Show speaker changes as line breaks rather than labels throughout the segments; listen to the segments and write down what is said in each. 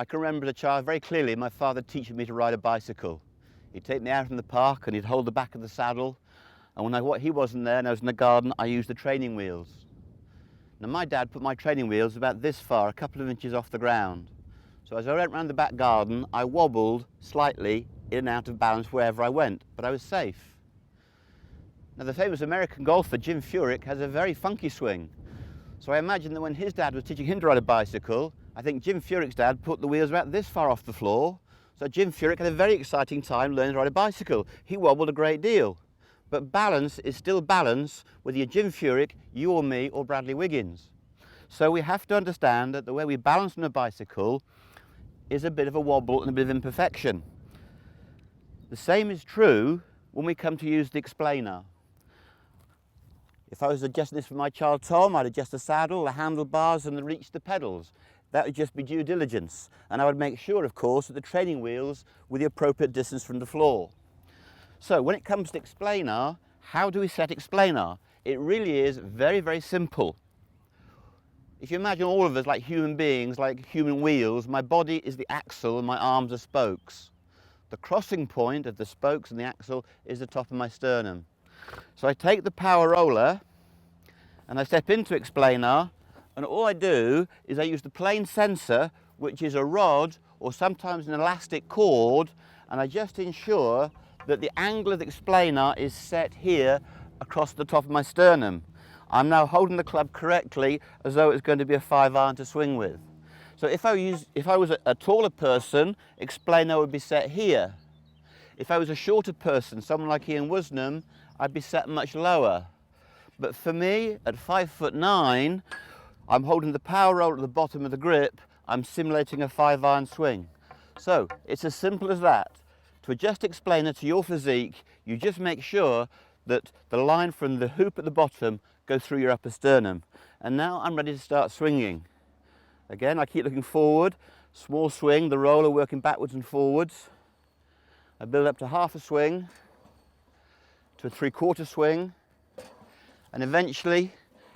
I can remember as a child very clearly my father teaching me to ride a bicycle. He'd take me out in the park and he'd hold the back of the saddle, and when he wasn't there and I was in the garden, I used the training wheels. Now my dad put my training wheels about this far, a couple of inches off the ground. So as I went round the back garden, I wobbled slightly in and out of balance wherever I went, but I was safe. Now the famous American golfer Jim Furyk has a very funky swing. So I imagine that when his dad was teaching him to ride a bicycle, I think Jim Furyk's dad put the wheels about this far off the floor. So Jim Furyk had a very exciting time learning to ride a bicycle. He wobbled a great deal. But balance is still balance, whether you're Jim Furyk, you or me, or Bradley Wiggins. So we have to understand that the way we balance on a bicycle is a bit of a wobble and a bit of imperfection. The same is true when we come to use the explainer. If I was adjusting this for my child Tom, I'd adjust the saddle, the handlebars and the reach the pedals. That would just be due diligence. And I would make sure, of course, that the training wheels were the appropriate distance from the floor. So when it comes to explainer, how do we set explainer? It really is very, very simple. If you imagine all of us like human beings, like human wheels, my body is the axle and my arms are spokes. The crossing point of the spokes and the axle is the top of my sternum. So I take the power roller and I step into explainer, and all I do is I use the plane sensor, which is a rod or sometimes an elastic cord, and I just ensure that the angle of the explainer is set here across the top of my sternum. I'm now holding the club correctly as though it's going to be a 5-iron to swing with. So if I was a taller person, explainer would be set here. If I was a shorter person, someone like Ian Woosnam, I'd be set much lower. But for me, at 5'9", I'm holding the power roller at the bottom of the grip, I'm simulating a 5-iron swing. So it's as simple as that. To adjust explainer to your physique, you just make sure that the line from the hoop at the bottom goes through your upper sternum. And now I'm ready to start swinging. Again, I keep looking forward, small swing, the roller working backwards and forwards. I build up to half a swing, to a 3/4 swing, and eventually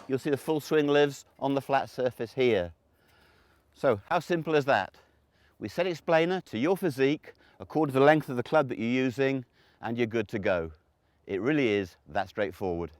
you'll see the full swing lives on the flat surface here. So how simple is that? We set explainer to your physique according to the length of the club that you're using, and you're good to go. It really is that straightforward.